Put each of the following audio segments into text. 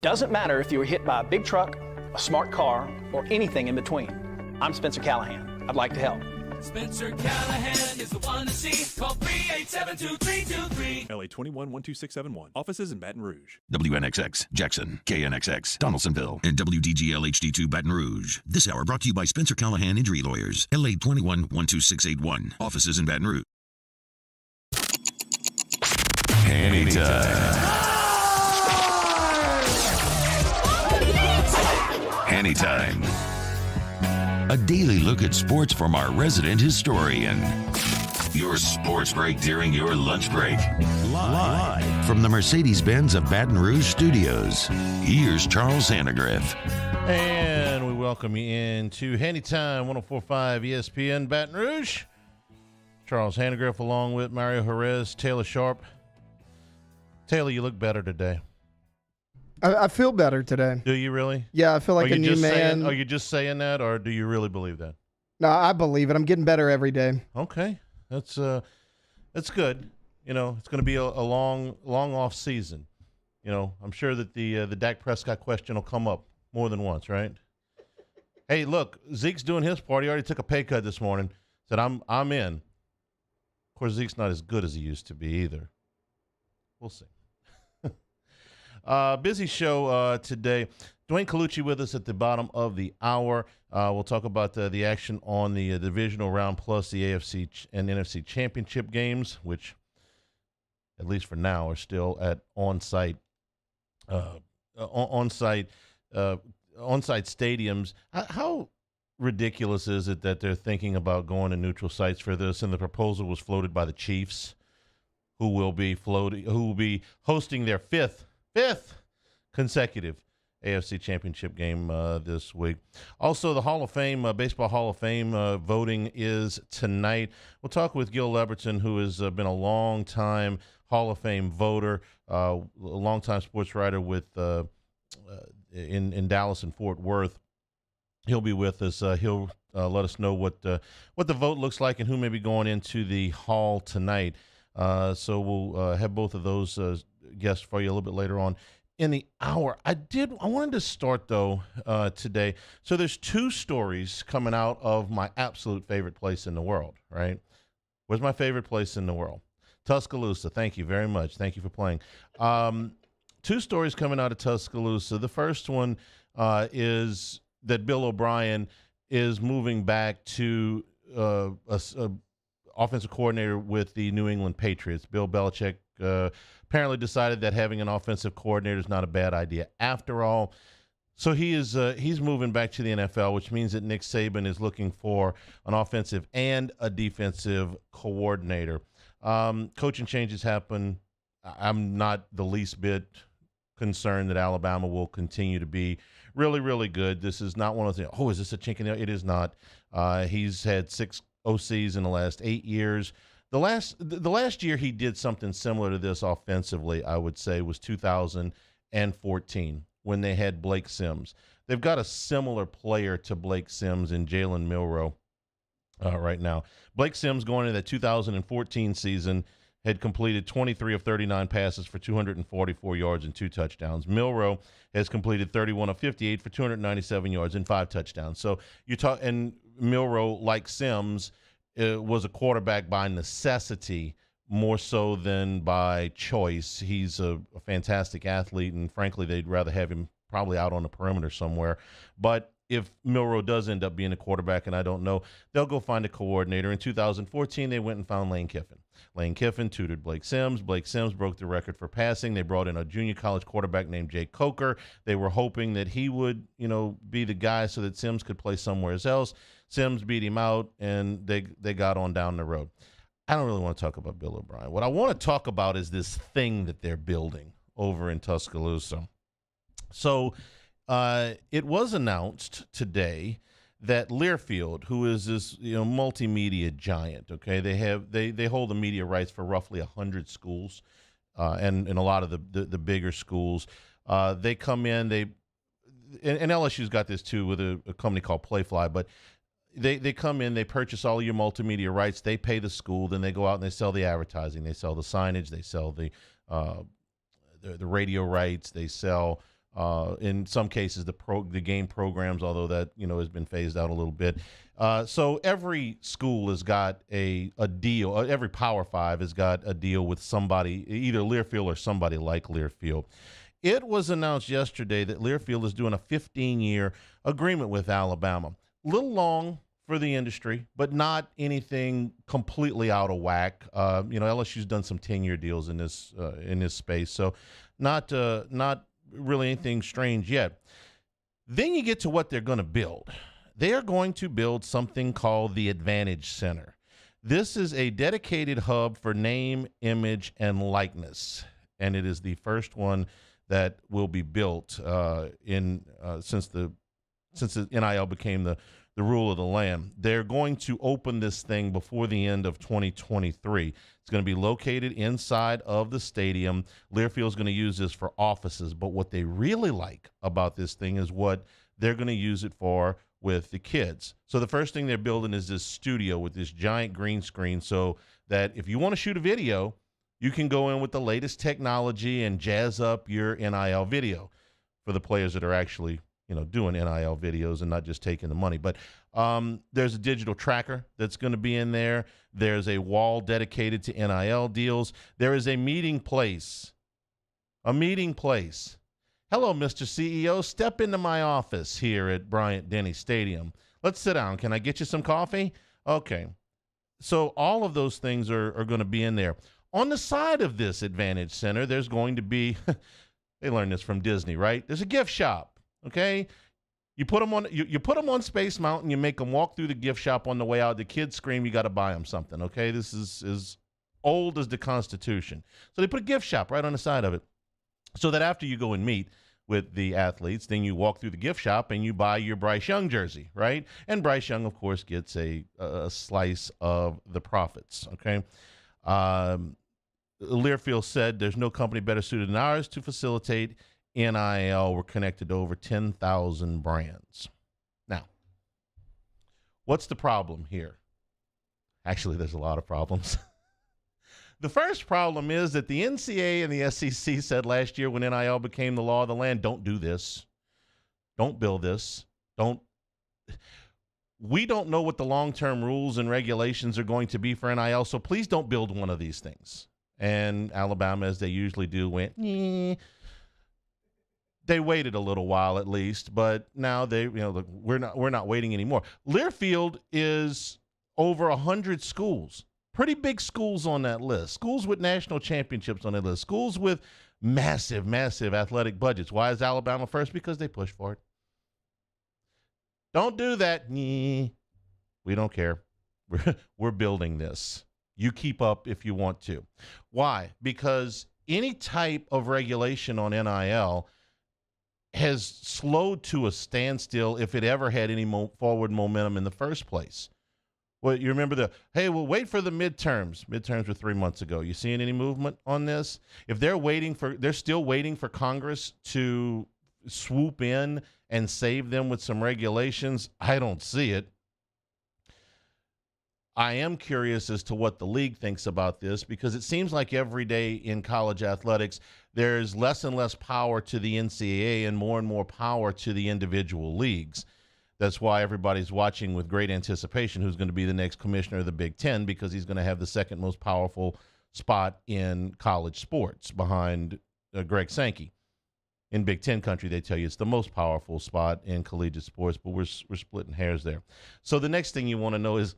Doesn't matter if you were hit by a big truck, a smart car, or anything in between. I'm Spencer Callahan. I'd like to help. Spencer Callahan is the one to see. Call 387-2323. LA 21-12671. Offices in Baton Rouge. WNXX, Jackson, KNXX, Donaldsonville, and WDGL HD2 Baton Rouge. This hour brought to you by Spencer Callahan Injury Lawyers. LA 21-12681. Offices in Baton Rouge. Hanny time. Hanny time. A daily look at sports from our resident historian. Your sports break during your lunch break. Live from the Mercedes-Benz of Baton Rouge studios. Here's Charles Hannegriff. And we welcome you into Hanny Time, 104.5 ESPN Baton Rouge. Charles Hannegriff along with Mario Jerez, Taylor Sharp. Taylor, you look better today. I feel better today. Do you really? Yeah, I feel like a new man. Are you just saying that, or do you really believe that? No, I believe it. I'm getting better every day. Okay, that's good. You know, it's going to be a long off season. You know, I'm sure that the Dak Prescott question will come up more than once, right? Hey, look, Zeke's doing his part. He already took a pay cut this morning. Said I'm in. Of course, Zeke's not as good as he used to be either. We'll see. Busy show today. Dwayne Colucci with us at the bottom of the hour. We'll talk about the action on the divisional round plus the AFC and NFC championship games, which, at least for now, are still at on-site stadiums. How ridiculous is it that they're thinking about going to neutral sites for this? And the proposal was floated by the Chiefs, who will be hosting their fifth consecutive AFC Championship game this week. Also, the Hall of Fame, Baseball Hall of Fame voting is tonight. We'll talk with Gil Leberton, who has been a long-time Hall of Fame voter, a long-time sports writer with in Dallas and Fort Worth. He'll be with us. He'll let us know what the vote looks like and who may be going into the Hall tonight. So we'll have both of those guests for you a little bit later on in the hour. I wanted to start, though, today. So there's two stories coming out of my absolute favorite place in the world, right? Where's my favorite place in the world? Tuscaloosa. Thank you very much. Thank you for playing. Two stories coming out of Tuscaloosa. The first one is that Bill O'Brien is moving back to a offensive coordinator with the New England Patriots. Bill Belichick apparently decided that having an offensive coordinator is not a bad idea after all. So he's moving back to the NFL, which means that Nick Saban is looking for an offensive and a defensive coordinator. Coaching changes happen. I'm not the least bit concerned that Alabama will continue to be really, really good. This is not one of the things, is this a chink in the? It is not. He's had 6 OCs in the last 8 years. The last year he did something similar to this offensively, I would say, was 2014 when they had Blake Sims. They've got a similar player to Blake Sims in Jalen Milroe right now. Blake Sims going into that 2014 season had completed 23 of 39 passes for 244 yards and 2 touchdowns. Milroe has completed 31 of 58 for 297 yards and 5 touchdowns. So and Milroe, like Sims, was a quarterback by necessity more so than by choice. He's a fantastic athlete, and frankly, they'd rather have him probably out on the perimeter somewhere. But if Milroe does end up being a quarterback, and I don't know, they'll go find a coordinator. In 2014, they went and found Lane Kiffin. Lane Kiffin tutored Blake Sims. Blake Sims broke the record for passing. They brought in a junior college quarterback named Jake Coker. They were hoping that he would, be the guy so that Sims could play somewhere else. Sims beat him out, and they got on down the road. I don't really want to talk about Bill O'Brien. What I want to talk about is this thing that they're building over in Tuscaloosa. So it was announced today that Learfield, who is this multimedia giant, okay, they hold the media rights for roughly 100 schools, and a lot of the bigger schools. They come in, and LSU's got this too with a company called Playfly, but they come in, they purchase all your multimedia rights, they pay the school, then they go out and they sell the advertising, they sell the signage, they sell the radio rights, they sell In some cases, the game programs, although that has been phased out a little bit. So every school has got a deal. Every Power Five has got a deal with somebody, either Learfield or somebody like Learfield. It was announced yesterday that Learfield is doing a 15-year agreement with Alabama. A little long for the industry, but not anything completely out of whack. LSU's done some 10-year deals in this space, so not really anything strange yet. Then you get to what they're going to build. They are going to build something called the Advantage Center. This is a dedicated hub for name, image, and likeness, and it is the first one that will be built since the NIL became the rule of the land. They're going to open this thing before the end of 2023. It's going to be located inside of the stadium. Learfield's going to use this for offices, but what they really like about this thing is what they're going to use it for with the kids. So the first thing they're building is this studio with this giant green screen so that if you want to shoot a video, you can go in with the latest technology and jazz up your NIL video for the players that are actually doing NIL videos and not just taking the money. But there's a digital tracker that's going to be in there. There's a wall dedicated to NIL deals. There is a meeting place. A meeting place. Hello, Mr. CEO. Step into my office here at Bryant-Denny Stadium. Let's sit down. Can I get you some coffee? Okay. So all of those things are going to be in there. On the side of this Advantage Center, there's going to be, they learned this from Disney, right? There's a gift shop. Okay, you put them on Space Mountain. You make them walk through the gift shop on the way out. The kids scream, "You got to buy them something." Okay, this is as old as the Constitution. So they put a gift shop right on the side of it, so that after you go and meet with the athletes, then you walk through the gift shop and you buy your Bryce Young jersey, right? And Bryce Young, of course, gets a slice of the profits. Okay. Learfield said there's no company better suited than ours to facilitate NIL. We're connected to over 10,000 brands. Now, what's the problem here? Actually, there's a lot of problems. The first problem is that the NCAA and the SEC said last year when NIL became the law of the land, don't do this. Don't build this. We don't know what the long-term rules and regulations are going to be for NIL, so please don't build one of these things. And Alabama, as they usually do, went, They waited a little while at least, but now we're not waiting anymore. Learfield is over 100 schools, pretty big schools on that list, schools with national championships on that list, schools with massive, massive athletic budgets. Why is Alabama first? Because they push for it. Don't do that. We don't care. We're building this. You keep up if you want to. Why? Because any type of regulation on NIL has slowed to a standstill if it ever had any forward momentum in the first place. Well, you remember we'll wait for the midterms. Midterms were 3 months ago. You seeing any movement on this? If they're still waiting for Congress to swoop in and save them with some regulations, I don't see it. I am curious as to what the league thinks about this, because it seems like every day in college athletics, there's less and less power to the NCAA and more power to the individual leagues. That's why everybody's watching with great anticipation who's going to be the next commissioner of the Big Ten, because he's going to have the second most powerful spot in college sports behind Greg Sankey. In Big Ten country, they tell you it's the most powerful spot in collegiate sports, but we're splitting hairs there. So the next thing you want to know is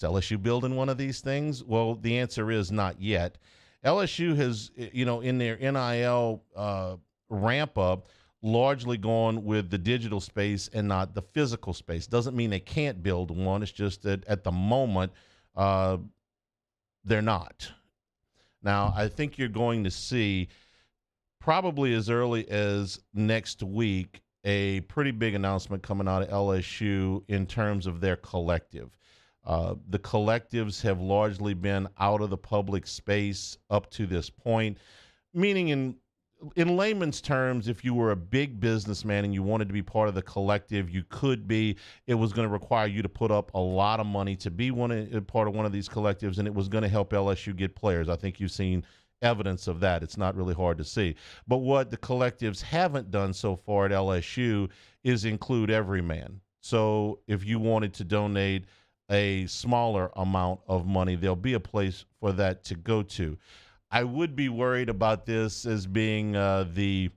LSU building one of these things? Well, the answer is not yet. LSU has, in their NIL ramp up, largely gone with the digital space and not the physical space. Doesn't mean they can't build one. It's just that at the moment, they're not. Now, I think you're going to see probably as early as next week a pretty big announcement coming out of LSU in terms of their collective. The collectives have largely been out of the public space up to this point, meaning in layman's terms, if you were a big businessman and you wanted to be part of the collective, you could be. It was going to require you to put up a lot of money to be part of one of these collectives, and it was going to help LSU get players. I think you've seen evidence of that. It's not really hard to see. But what the collectives haven't done so far at LSU is include every man. So if you wanted to donate a smaller amount of money, there'll be a place for that to go to. I would be worried about this as being this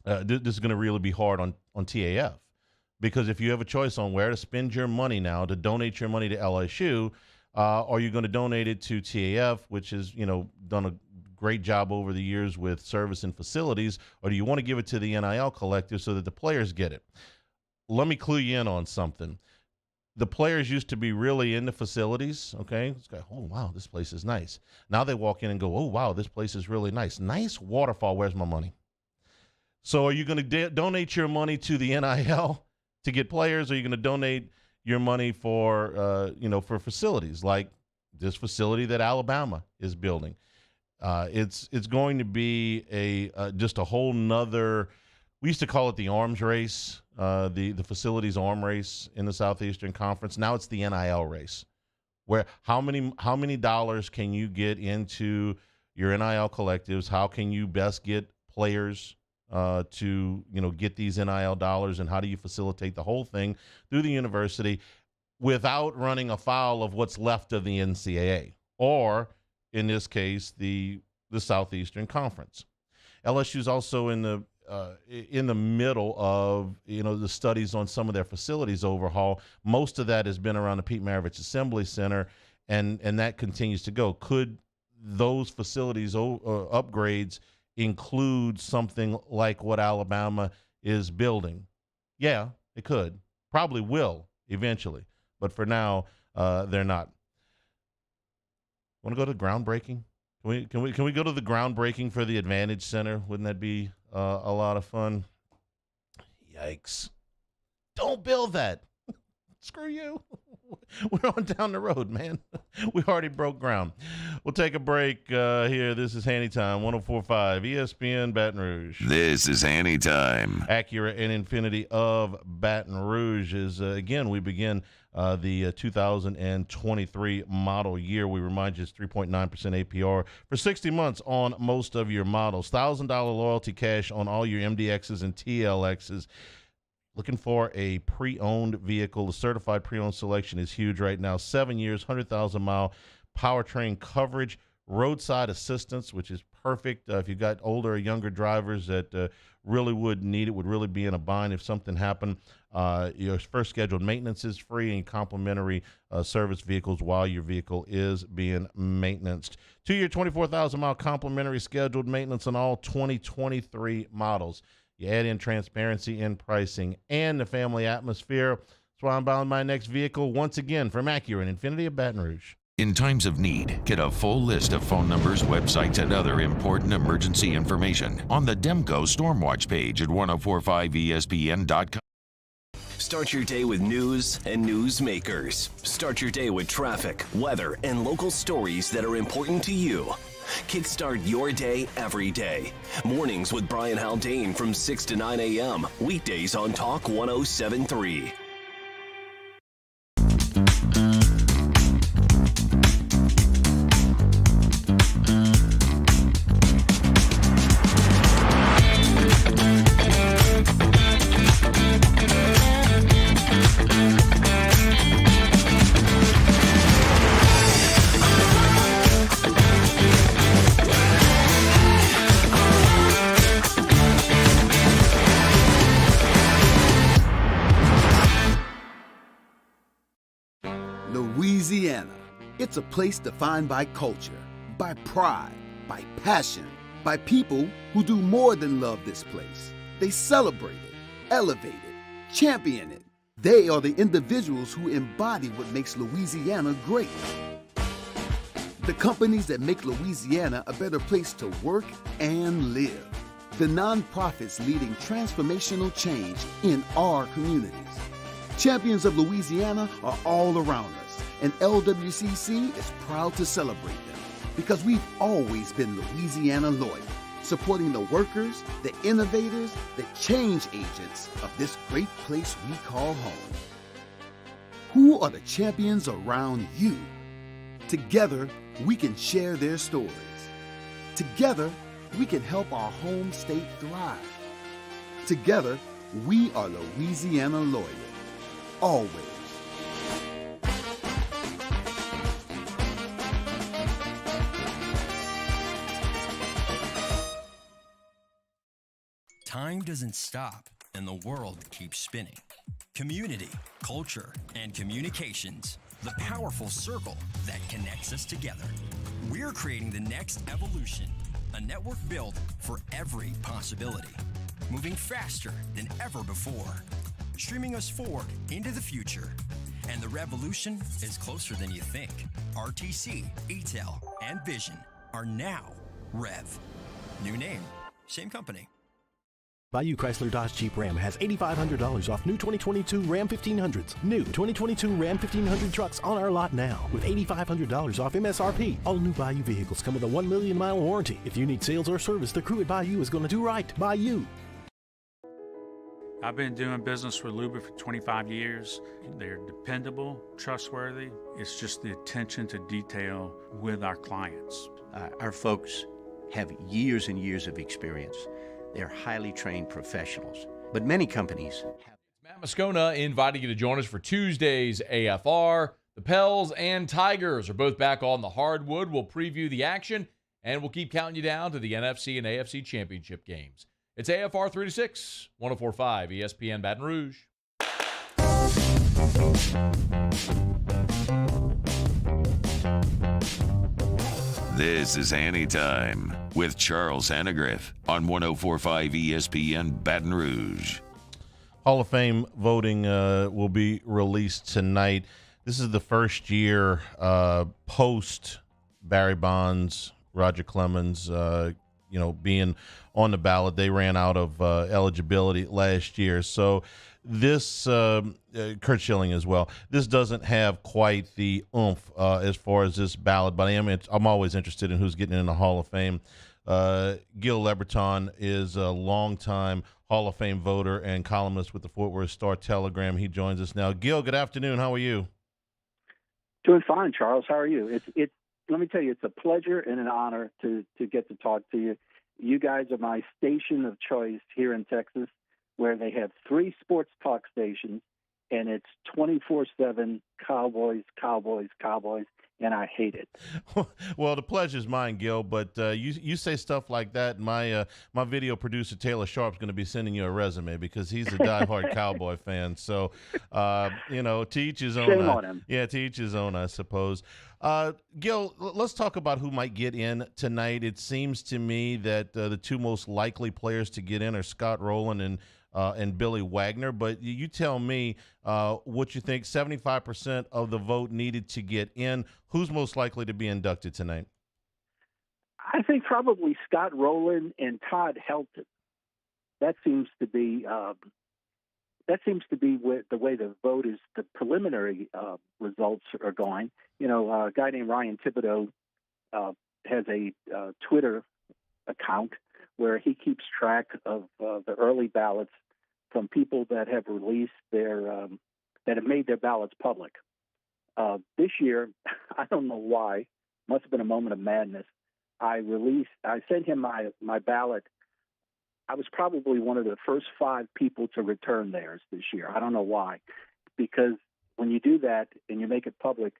is going to really be hard on TAF, because if you have a choice on where to spend your money now, to donate your money to LSU, are you going to donate it to TAF, which has done a great job over the years with service and facilities, or do you want to give it to the NIL collective so that the players get it? Let me clue you in on something. The players used to be really into facilities, okay? It's like, oh, wow, this place is nice. Now they walk in and go, oh, wow, this place is really nice. Nice waterfall. Where's my money? So are you going to donate your money to the NIL to get players, or are you going to donate your money for, for facilities like this facility that Alabama is building? It's going to be just a whole nother. We used to call it the arms race, the facilities arm race in the Southeastern Conference. Now it's the NIL race, where how many dollars can you get into your NIL collectives? How can you best get players to get these NIL dollars, and how do you facilitate the whole thing through the university without running afoul of what's left of the NCAA, or in this case, the Southeastern Conference? LSU is also in the middle of the studies on some of their facilities overhaul. Most of that has been around the Pete Maravich Assembly Center, and that continues to go. Could those facilities upgrades include something like what Alabama is building? Yeah, it could. Probably will eventually, but for now, they're not. Want to go to groundbreaking? Can we go to the groundbreaking for the Advantage Center? Wouldn't that be a lot of fun? Yikes! Don't build that. Screw you. We're on down the road, man. We already broke ground. We'll take a break here. This is Hanny Time, 104.5 ESPN Baton Rouge. This is Hanny Time. Acura and Infiniti of Baton Rouge is, again, we begin the 2023 model year. We remind you it's 3.9% APR for 60 months on most of your models. $1,000 loyalty cash on all your MDXs and TLXs. Looking for a pre-owned vehicle. The certified pre-owned selection is huge right now. 7 years, 100,000-mile powertrain coverage, roadside assistance, which is perfect if you've got older or younger drivers that really would need it, would really be in a bind if something happened. Your first scheduled maintenance is free, and complimentary service vehicles while your vehicle is being maintained. 2-year, 24,000-mile complimentary scheduled maintenance on all 2023 models. You add in transparency in pricing and the family atmosphere. That's why I'm buying my next vehicle once again from Acura and Infiniti of Baton Rouge. In times of need, get a full list of phone numbers, websites, and other important emergency information on the Demco Stormwatch page at 1045ESPN.com. Start your day with news and newsmakers. Start your day with traffic, weather, and local stories that are important to you. Kickstart your day every day. Mornings with Brian Haldane from 6 to 9 a.m. Weekdays on Talk 107.3. Louisiana. It's a place defined by culture, by pride, by passion, by people who do more than love this place. They celebrate it, elevate it, champion it. They are the individuals who embody what makes Louisiana great. The companies that make Louisiana a better place to work and live. The nonprofits leading transformational change in our communities. Champions of Louisiana are all around us, and LWCC is proud to celebrate them because we've always been Louisiana loyal, supporting the workers, the innovators, the change agents of this great place we call home. Who are the champions around you? Together, we can share their stories. Together, we can help our home state thrive. Together, we are Louisiana Loyal. Always. Time doesn't stop, and the world keeps spinning. Community, culture, and communications, the powerful circle that connects us together. We're creating the next evolution, a network built for every possibility, moving faster than ever before, streaming us forward into the future. And the revolution is closer than you think. RTC, ETEL, and Vision are now Rev. New name, same company. Bayou Chrysler Dodge Jeep Ram has $8,500 off new 2022 Ram 1500s. New 2022 Ram 1500 trucks on our lot now with $8,500 off MSRP. All new Bayou vehicles come with a 1 million mile warranty. If you need sales or service, the crew at Bayou is going to do right by you. I've been doing business with Luba for 25 years. They're dependable, trustworthy. It's just the attention to detail with our clients. Our folks have years and years of experience. They're highly trained professionals, but many companies have. Matt Moscona inviting you to join us for Tuesday's AFR. The Pels and Tigers are both back on the hardwood. We'll preview the action, and we'll keep counting you down to the NFC and AFC championship games. It's AFR 3 to 6, 104.5 ESPN Baton Rouge. This is Hanny Time with Charles Hannegriff on 104.5 ESPN Baton Rouge. Hall of Fame voting will be released tonight. This is the first year post Barry Bonds, Roger Clemens, being on the ballot. They ran out of eligibility last year. So this, Kurt Schilling as well, this doesn't have quite the oomph as far as this ballot, but I'm always interested in who's getting in the Hall of Fame. Gil Leberton is a longtime Hall of Fame voter and columnist with the Fort Worth Star-Telegram. He joins us now. Gil, good afternoon. How are you? Doing fine, Charles. How are you? It's let me tell you, it's a pleasure and an honor to get to talk to you. You guys are my station of choice here in Texas, where they have 3 sports talk stations, and it's 24/7 Cowboys, Cowboys, Cowboys, and I hate it. Well, the pleasure's mine, Gil, but you say stuff like that, my video producer, Taylor Sharp's going to be sending you a resume because he's a diehard Cowboy fan. So, to each his own. Shame on him. Yeah, to each his own, I suppose. Gil, let's talk about who might get in tonight. It seems to me that the 2 most likely players to get in are Scott Rowland and Billy Wagner. But you tell me what you think. 75% of the vote needed to get in. Who's most likely to be inducted tonight? I think probably Scott Rowland and Todd Helton. That seems to be the way the vote is. The preliminary results are going. A guy named Ryan Thibodeau has a Twitter account where he keeps track of the early ballots from people that have released that have made their ballots public. This year, I don't know why, must have been a moment of madness. I sent him my ballot. I was probably one of the first 5 people to return theirs this year. I don't know why, because when you do that and you make it public,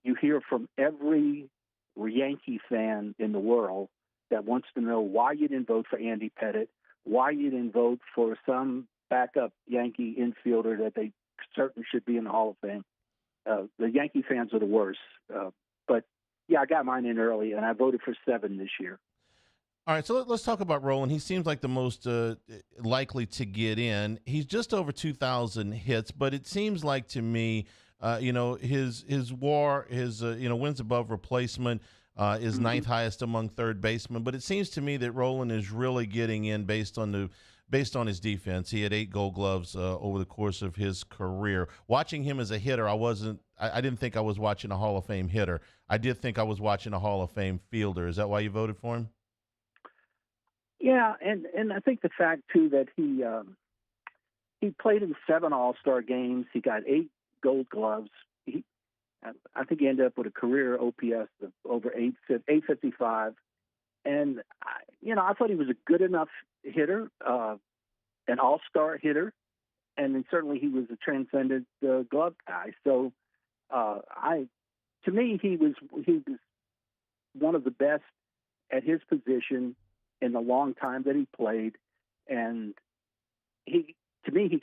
you hear from every Yankee fan in the world that wants to know why you didn't vote for Andy Pettitte, why you didn't vote for some backup Yankee infielder that they certain should be in the Hall of Fame. The Yankee fans are the worst. But, yeah, I got mine in early, and I voted for 7 this year. All right, so let's talk about Rowland. He seems like the most likely to get in. He's just over 2,000 hits, but it seems like to me, his WAR, his wins above replacement is 9th highest among third basemen. But it seems to me that Rowland is really getting in based on his defense. He had 8 Gold Gloves over the course of his career. Watching him as a hitter, I didn't think I was watching a Hall of Fame hitter. I did think I was watching a Hall of Fame fielder. Is that why you voted for him? Yeah, and I think the fact too that he played in 7 All-Star games. He got 8 Gold Gloves. I think he ended up with a career OPS of over 855. And, I thought he was a good enough hitter, an all-star hitter, and then certainly he was a transcendent glove guy. So to me, he was one of the best at his position in the long time that he played, and he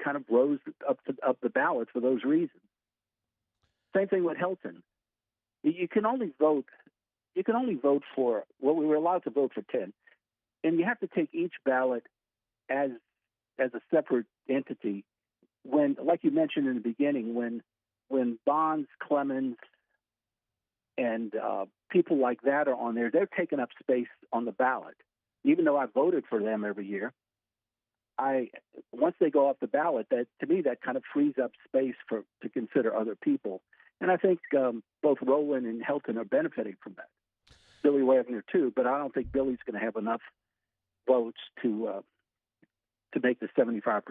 kind of rose up the ballot for those reasons. Same thing with Helton. You can only vote for, well, we were allowed to vote for 10, and you have to take each ballot as a separate entity. When, like you mentioned in the beginning, when Bonds, Clemens, and people like that are on there, they're taking up space on the ballot. Even though I voted for them every year, once they go off the ballot, that to me that kind of frees up space to consider other people. And I think both Rowland and Helton are benefiting from that. Billy Wagner too, but I don't think Billy's going to have enough votes to make the 75%.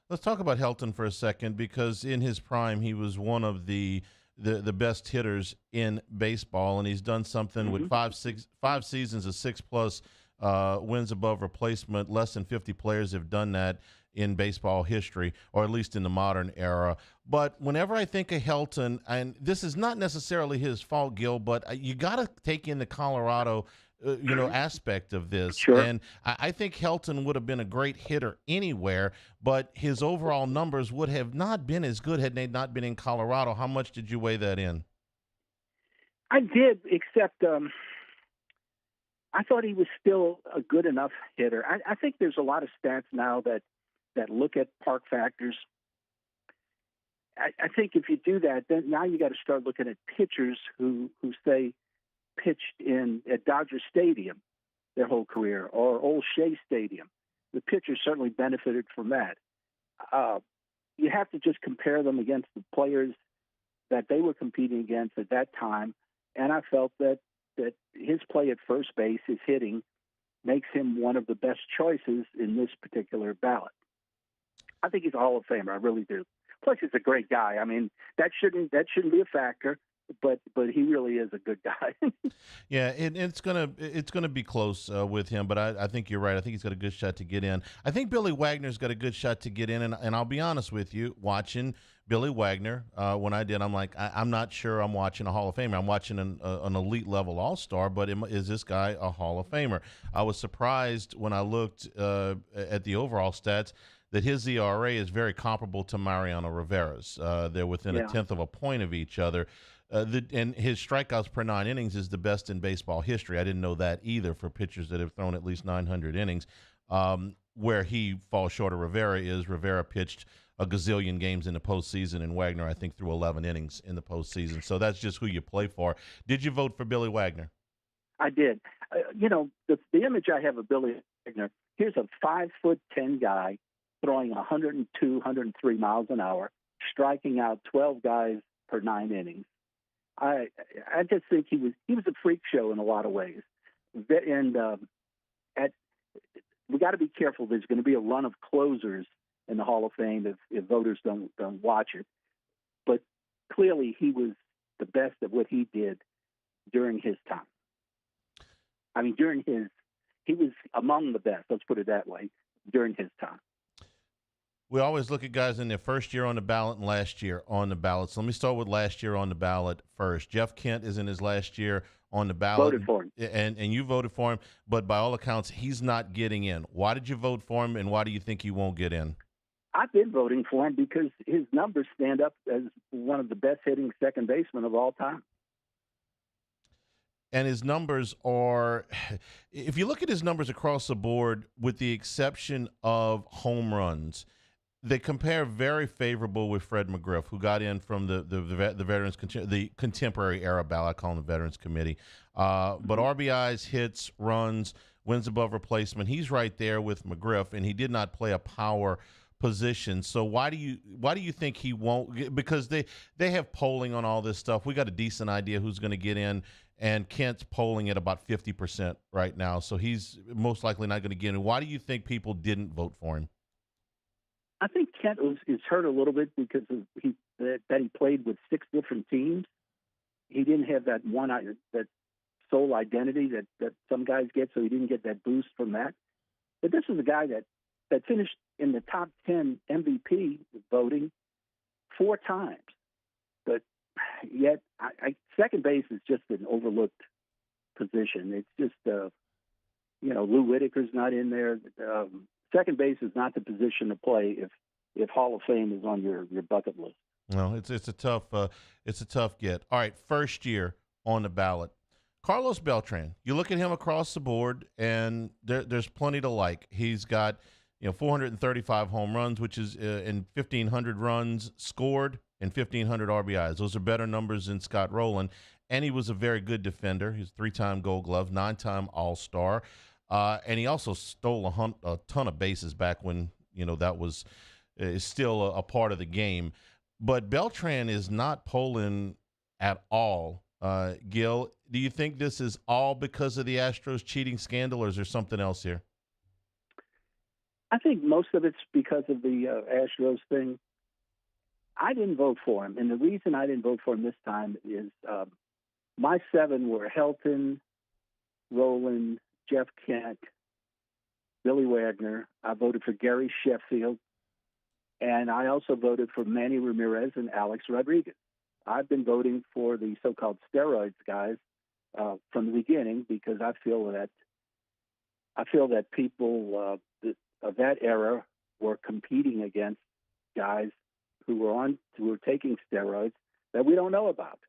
Let's talk about Helton for a second, because in his prime he was one of the best hitters in baseball, and he's done something with five seasons of 6+ wins above replacement. Less than 50 players have done that in baseball history, or at least in the modern era. But whenever I think of Helton, and this is not necessarily his fault, Gil, but you got to take in the Colorado aspect of this. Sure. And I think Helton would have been a great hitter anywhere, but his overall numbers would have not been as good had they not been in Colorado. How much did you weigh that in? I did, except I thought he was still a good enough hitter. I think there's a lot of stats now that look at park factors. I think if you do that, then now you got to start looking at pitchers who say pitched at Dodger Stadium their whole career, or Old Shea Stadium. The pitchers certainly benefited from that. You have to just compare them against the players that they were competing against at that time, and I felt that his play at first base, his hitting, makes him one of the best choices in this particular ballot. I think he's a Hall of Famer. I really do. Plus, he's a great guy. I mean, that shouldn't be a factor, but he really is a good guy. Yeah, it's gonna be close with him, but I think you're right. I think he's got a good shot to get in. I think Billy Wagner's got a good shot to get in, and I'll be honest with you, watching Billy Wagner, when I did, I'm like, I'm not sure I'm watching a Hall of Famer. I'm watching an elite level All-Star, but is this guy a Hall of Famer? I was surprised when I looked at the overall stats that his ERA is very comparable to Mariano Rivera's. They're within a tenth of a point of each other. And his strikeouts per 9 innings is the best in baseball history. I didn't know that either for pitchers that have thrown at least 900 innings. Where he falls short of Rivera is Rivera pitched a gazillion games in the postseason, and Wagner, I think, threw 11 innings in the postseason. So that's just who you play for. Did you vote for Billy Wagner? I did. The image I have of Billy Wagner, here's a 5'10" guy throwing 102, 103 miles an hour, striking out 12 guys per 9 innings. I just think he was a freak show in a lot of ways, and we got to be careful. There's going to be a run of closers in the Hall of Fame if voters don't watch it. But clearly, he was the best at what he did during his time. I mean, he was among the best. Let's put it that way. During his time. We always look at guys in their first year on the ballot and last year on the ballot. So let me start with last year on the ballot first. Jeff Kent is in his last year on the ballot. Voted for him. And you voted for him, but by all accounts, he's not getting in. Why did you vote for him, and why do you think he won't get in? I've been voting for him because his numbers stand up as one of the best hitting second basemen of all time. And his numbers are, if you look at his numbers across the board, with the exception of home runs, they compare very favorable with Fred McGriff, who got in from the Veterans, the contemporary era ballot. I call him the Veterans Committee. But RBIs, hits, runs, wins above replacement, he's right there with McGriff, and he did not play a power position. So why do you think he won't? Because they have polling on all this stuff. We got a decent idea who's going to get in, and Kent's polling at about 50% right now. So he's most likely not going to get in. Why do you think people didn't vote for him? I think Kent is hurt a little bit because he played with 6 different teams. He didn't have that sole identity that some guys get, so he didn't get that boost from that. But this is a guy that finished in the top 10 MVP voting 4 times. But yet, second base is just an overlooked position. It's just, Lou Whitaker's not in there. Second base is not the position to play if Hall of Fame is on your bucket list. No, it's a tough get. All right, first year on the ballot, Carlos Beltran. You look at him across the board, and there's plenty to like. He's got 435 home runs, which is in 1,500 runs scored and 1,500 RBIs. Those are better numbers than Scott Rowland. And he was a very good defender. He's 3-time Gold Glove, 9-time All-Star. And he also stole a ton of bases back when, that was still a part of the game. But Beltran is not polling at all. Gil, do you think this is all because of the Astros cheating scandal, or is there something else here? I think most of it's because of the Astros thing. I didn't vote for him, and the reason I didn't vote for him this time is my 7 were Helton, Rowland, Jeff Kent, Billy Wagner. I voted for Gary Sheffield, and I also voted for Manny Ramirez and Alex Rodriguez. I've been voting for the so-called steroids guys from the beginning because I feel that people of that era were competing against guys who were taking steroids that we don't know about.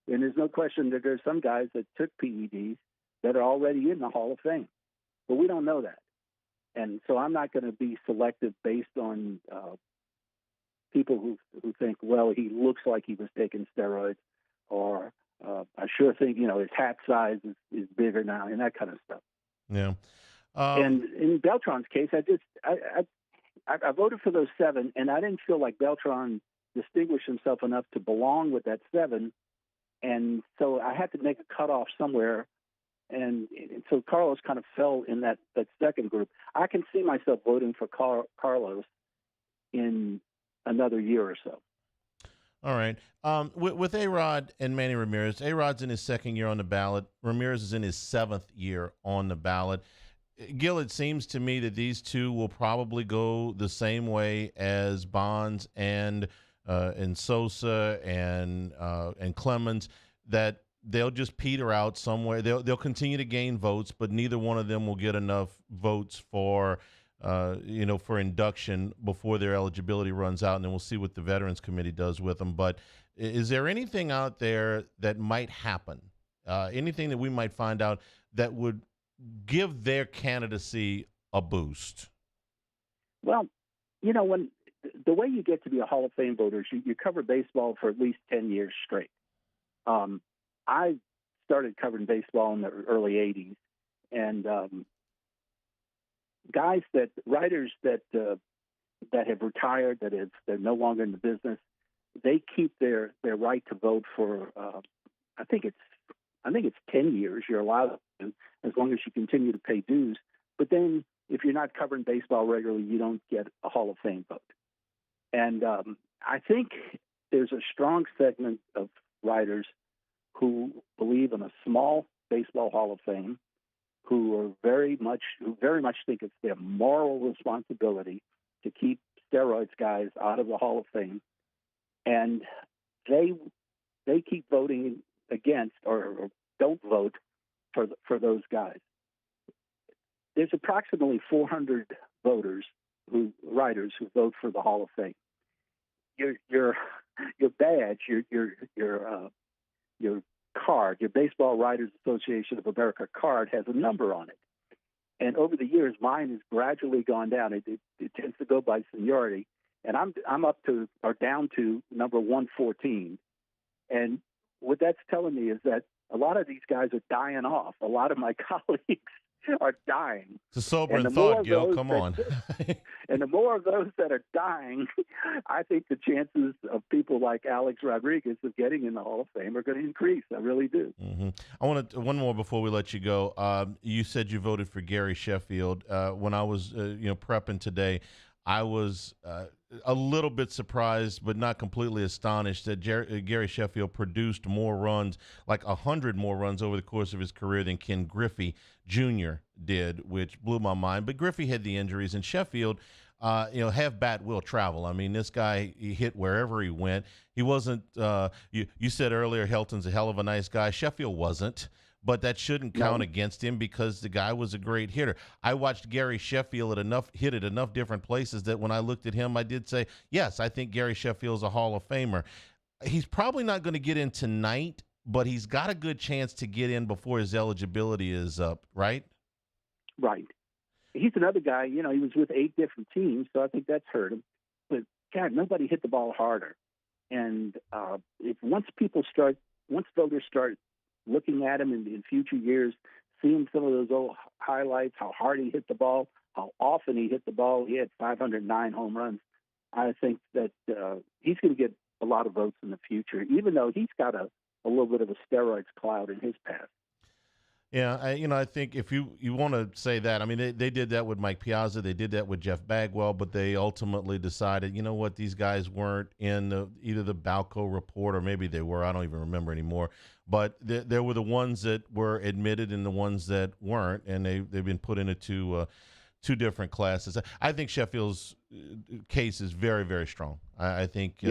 And there's no question that there's some guys that took PEDs that are already in the Hall of Fame, but we don't know that. And so I'm not going to be selective based on people who think, well, he looks like he was taking steroids, or I sure think, his hat size is bigger now, and that kind of stuff. Yeah. And in Beltran's case, I voted for those 7, and I didn't feel like Beltran distinguished himself enough to belong with that 7, and so I had to make a cutoff somewhere, and so Carlos kind of fell in that second group. I can see myself voting for Carlos in another year or so. All right. With A-Rod and Manny Ramirez, A-Rod's in his second year on the ballot. Ramirez is in his 7th year on the ballot. Gil, it seems to me that these two will probably go the same way as Bonds and Sosa and Clemens, that they'll just peter out somewhere. They'll continue to gain votes, but neither one of them will get enough votes for induction before their eligibility runs out, and then we'll see what the Veterans Committee does with them. But is there anything out there that might happen, anything that we might find out that would give their candidacy a boost? Well, when the way you get to be a Hall of Fame voter is you cover baseball for at least 10 years straight. I started covering baseball in the early 80s, and writers that have retired, they're no longer in the business, they keep their right to vote for I think it's 10 years you're allowed to, as long as you continue to pay dues. But then if you're not covering baseball regularly, you don't get a Hall of Fame vote. And I think there's a strong segment of writers who believe in a small baseball Hall of Fame, who very much think it's their moral responsibility to keep steroids guys out of the Hall of Fame, and they keep voting against or don't vote for those guys. There's approximately 400 writers who vote for the Hall of Fame. Your badge, your card, your Baseball Writers Association of America card has a number on it. And over the years, mine has gradually gone down. It tends to go by seniority, and I'm up to or down to number 114. And what that's telling me is that a lot of these guys are dying off. A lot of my colleagues are dying. It's a sobering thought, Gil. Come on. And the more of those that are dying, I think the chances of people like Alex Rodriguez of getting in the Hall of Fame are going to increase. I really do. Mm-hmm. I want one more before we let you go. You said you voted for Gary Sheffield. When I was prepping today, I was a little bit surprised, but not completely astonished that Gary Sheffield produced more runs, like 100 more runs over the course of his career than Ken Griffey Jr. did, which blew my mind. But Griffey had the injuries, and Sheffield, have bat will travel. I mean, this guy, he hit wherever he went. He wasn't, you said earlier, Helton's a hell of a nice guy. Sheffield wasn't. But that shouldn't count against him because the guy was a great hitter. I watched Gary Sheffield hit at enough different places that when I looked at him, I did say, yes, I think Gary Sheffield's a Hall of Famer. He's probably not going to get in tonight, but he's got a good chance to get in before his eligibility is up, right? Right. He's another guy, he was with 8 different teams, so I think that's hurt him. But, God, nobody hit the ball harder. And once voters start looking at him in future years, seeing some of those old highlights, how hard he hit the ball, how often he hit the ball. He had 509 home runs. I think that he's going to get a lot of votes in the future, even though he's got a little bit of a steroids cloud in his past. Yeah, I think if you want to say that, I mean, they did that with Mike Piazza, they did that with Jeff Bagwell, but they ultimately decided, you know what, these guys weren't in either the Balco report or maybe they were, I don't even remember anymore, but there were the ones that were admitted and the ones that weren't, and they've been put into two different classes. I think Sheffield's case is very, very strong. I think he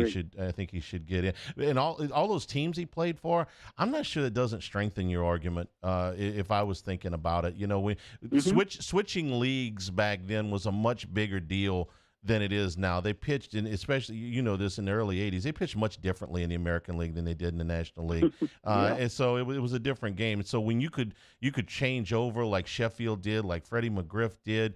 should get in. And all those teams he played for, I'm not sure that doesn't strengthen your argument. If I was thinking about it, switching leagues back then was a much bigger deal than it is now. They pitched, especially this in the early 80s, they pitched much differently in the American League than they did in the National League. And so it was a different game. And so when you could change over like Sheffield did, like Freddie McGriff did,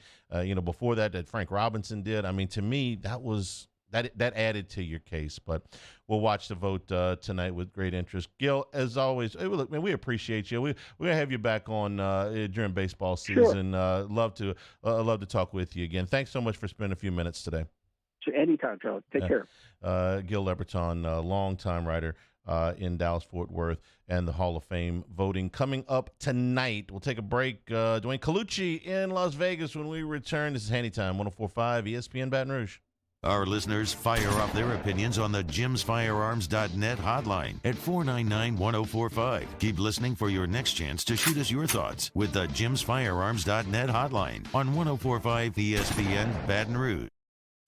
before that Frank Robinson did, I mean, to me, that added to your case. But we'll watch the vote tonight with great interest. Gil, as always, look, man, we appreciate you. We're gonna have you back on during baseball season. Sure. Love to talk with you again. Thanks so much for spending a few minutes today. Anytime, Charlie. Take care. Gil Leberton, longtime writer in Dallas-Fort Worth, and the Hall of Fame voting coming up tonight. We'll take a break. Dwayne Colucci in Las Vegas when we return. This is Hanny Time, 104.5 ESPN Baton Rouge. Our listeners fire up their opinions on the jimsfirearms.net hotline at 499-1045. Keep listening for your next chance to shoot us your thoughts with the jimsfirearms.net hotline on 104.5 ESPN Baton Rouge.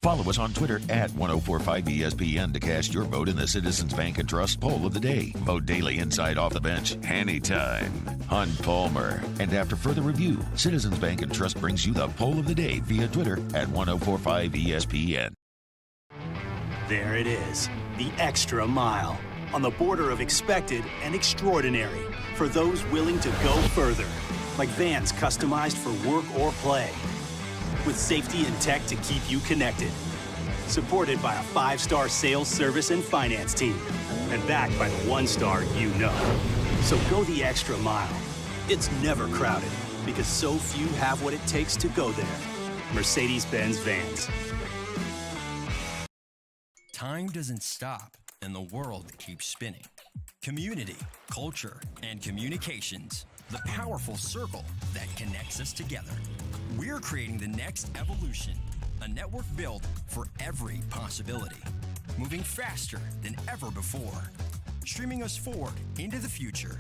Follow us on Twitter at 1045ESPN to cast your vote in the Citizens Bank and Trust Poll of the Day. Vote daily inside Off the Bench, Hanny Time, Hunt Palmer. And after further review, Citizens Bank and Trust brings you the Poll of the Day via Twitter at 1045ESPN. There it is, the extra mile, on the border of expected and extraordinary for those willing to go further, like vans customized for work or play, with safety and tech to keep you connected, supported by a 5-star sales, service, and finance team, and backed by the 1-star you know. So go the extra mile. It's never crowded, because so few have what it takes to go there. Mercedes-Benz Vans. Time doesn't stop, and the world keeps spinning. Community, culture, and communications. The powerful circle that connects us together. We're creating the next evolution, a network built for every possibility, moving faster than ever before, streaming us forward into the future.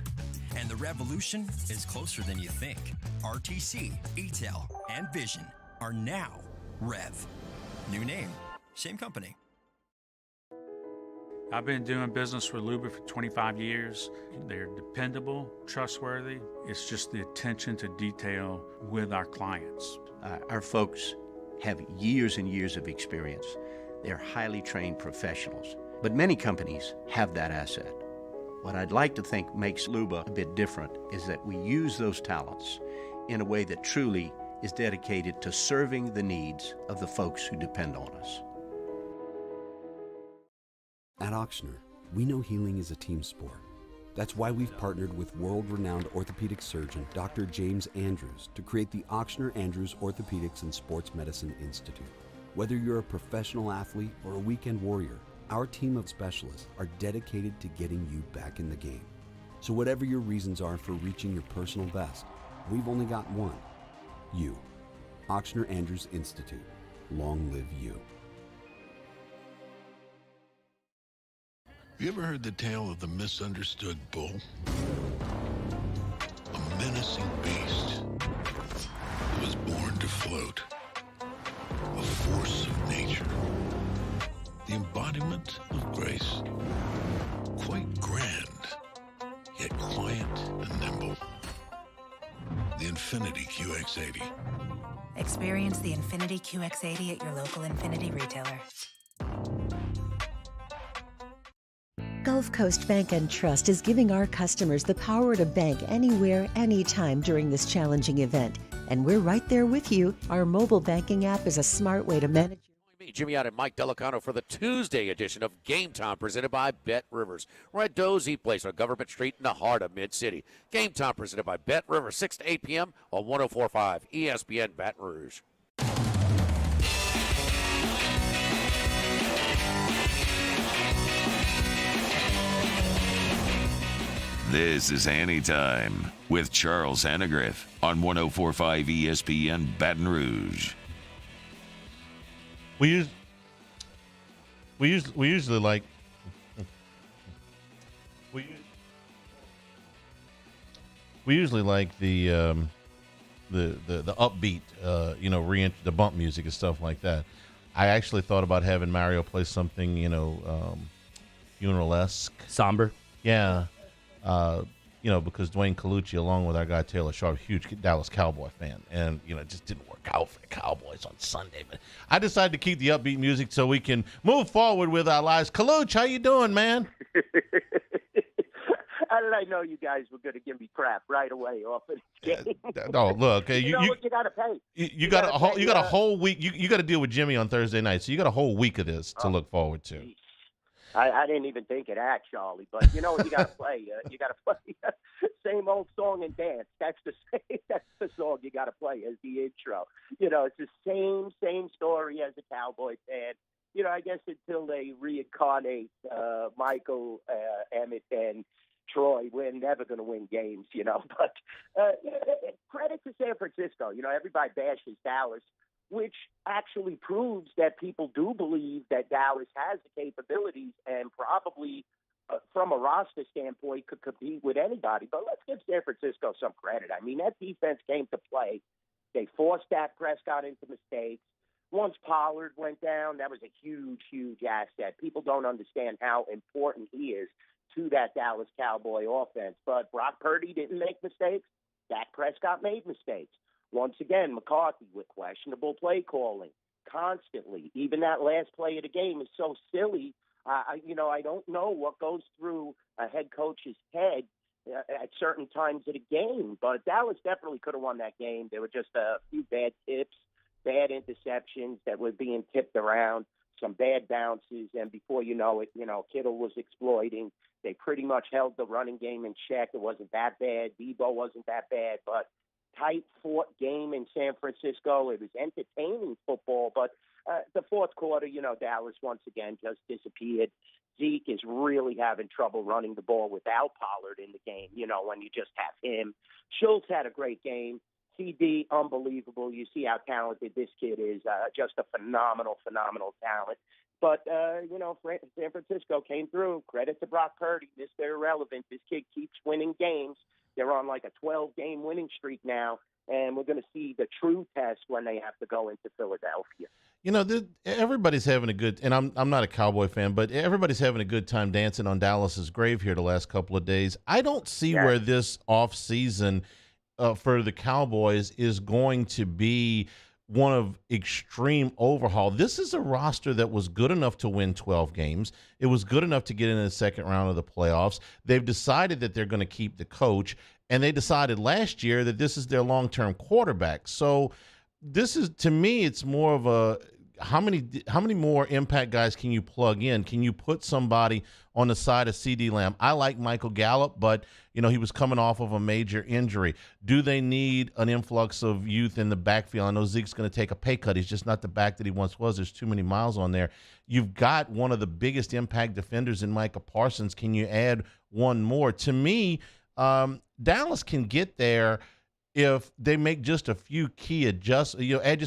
And the revolution is closer than you think. RTC, ETEL, and Vision are now Rev. New name, same company. I've been doing business with Luba for 25 years. They're dependable, trustworthy. It's just the attention to detail with our clients. Our folks have years and years of experience. They're highly trained professionals, but many companies have that asset. What I'd like to think makes Luba a bit different is that we use those talents in a way that truly is dedicated to serving the needs of the folks who depend on us. At Ochsner, we know healing is a team sport. That's why we've partnered with world-renowned orthopedic surgeon Dr. James Andrews to create the Ochsner Andrews Orthopedics and Sports Medicine Institute. Whether you're a professional athlete or a weekend warrior, our team of specialists are dedicated to getting you back in the game. So whatever your reasons are for reaching your personal best, we've only got one: you. Ochsner Andrews Institute. long live you. You ever heard the tale of the misunderstood bull? A menacing beast that was born to float. A force of nature. The embodiment of grace. Quite grand, yet quiet and nimble. The Infinity QX80. Experience the Infinity QX80 at your local Infinity retailer. Gulf Coast Bank and Trust is giving our customers the power to bank anywhere, anytime during this challenging event. And we're right there with you. Our mobile banking app is a smart way to manage. Me, Jimmy Out and Mike Delicano for the Tuesday edition of Game Time presented by Bet Rivers. We're at Dozy Place on Government Street in the heart of Mid-City. Game Time presented by Bet Rivers, 6 to 8 p.m. on 104.5 ESPN Baton Rouge. This is Hanny Time with Charles Hannegriff on 104.5 ESPN Baton Rouge. We usually like the upbeat the bump music and stuff like that. I actually thought about having Mario play something funeral-esque, somber. Yeah. Because Dwayne Colucci, along with our guy Taylor Sharp, huge Dallas Cowboy fan, and it just didn't work out for the Cowboys on Sunday. But I decided to keep the upbeat music so we can move forward with our lives. Colucci, how you doing, man? How did I know you guys were going to give me crap right away off of this game? Oh, look, you got to pay. You got a whole week. You got to deal with Jimmy on Thursday night, so you got a whole week of this to look forward to. Geez. I didn't even think of that, Charlie. But you know what you got to play? You got to play same old song and dance. That's the song you got to play as the intro. It's the same story as a Cowboy fan. I guess until they reincarnate Michael, Emmett, and Troy, we're never going to win games. But credit to San Francisco. Everybody bashes Dallas, which actually proves that people do believe that Dallas has the capabilities and probably, from a roster standpoint, could compete with anybody. But let's give San Francisco some credit. I mean, that defense came to play. They forced Dak Prescott into mistakes. Once Pollard went down, that was a huge, huge asset. People don't understand how important he is to that Dallas Cowboy offense. But Brock Purdy didn't make mistakes. Dak Prescott made mistakes. Once again, McCarthy with questionable play calling constantly. Even that last play of the game is so silly. I don't know what goes through a head coach's head at certain times of the game. But Dallas definitely could have won that game. There were just a few bad tips, bad interceptions that were being tipped around, some bad bounces, and before you know it, Kittle was exploiting. They pretty much held the running game in check. It wasn't that bad. Debo wasn't that bad, but tight fought game in San Francisco. It was entertaining football, but the fourth quarter, Dallas once again just disappeared. Zeke is really having trouble running the ball without Pollard in the game, when you just have him. Schultz had a great game. CD, unbelievable. You see how talented this kid is. Just a phenomenal talent. But, San Francisco came through. Credit to Brock Purdy. Mr. Irrelevant. This kid keeps winning games. They're on like a 12-game winning streak now, and we're going to see the true test when they have to go into Philadelphia. Everybody's having a good, and I'm not a Cowboy fan, but everybody's having a good time dancing on Dallas's grave here the last couple of days. I don't see where this offseason for the Cowboys is going to be one of extreme overhaul. This is a roster that was good enough to win 12 games. It was good enough to get in the second round of the playoffs. They've decided that they're going to keep the coach, and they decided last year that this is their long-term quarterback. So this is, to me, it's more of a how many more impact guys can you plug in? Can you put somebody on the side of CeeDee Lamb? I like Michael Gallup, but he was coming off of a major injury. Do they need an influx of youth in the backfield? I know Zeke's going to take a pay cut. He's just not the back that he once was. There's too many miles on there. You've got one of the biggest impact defenders in Micah Parsons. Can you add one more? To me, Dallas can get there if they make just a few key add just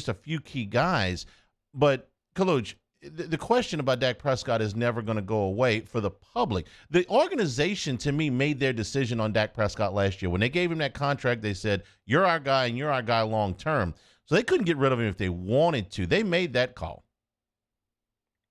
a few key guys. But, Kaluch, the question about Dak Prescott is never going to go away for the public. The organization, to me, made their decision on Dak Prescott last year. When they gave him that contract, they said, you're our guy and you're our guy long term. So they couldn't get rid of him if they wanted to. They made that call.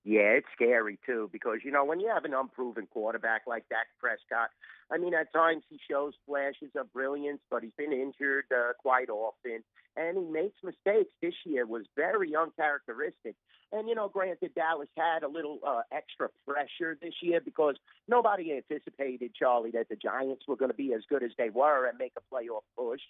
Yeah, it's scary, too, because, when you have an unproven quarterback like Dak Prescott, I mean, at times he shows flashes of brilliance, but he's been injured quite often, and he makes mistakes. This year was very uncharacteristic. And, granted, Dallas had a little extra pressure this year because nobody anticipated, Charlie, that the Giants were going to be as good as they were and make a playoff push.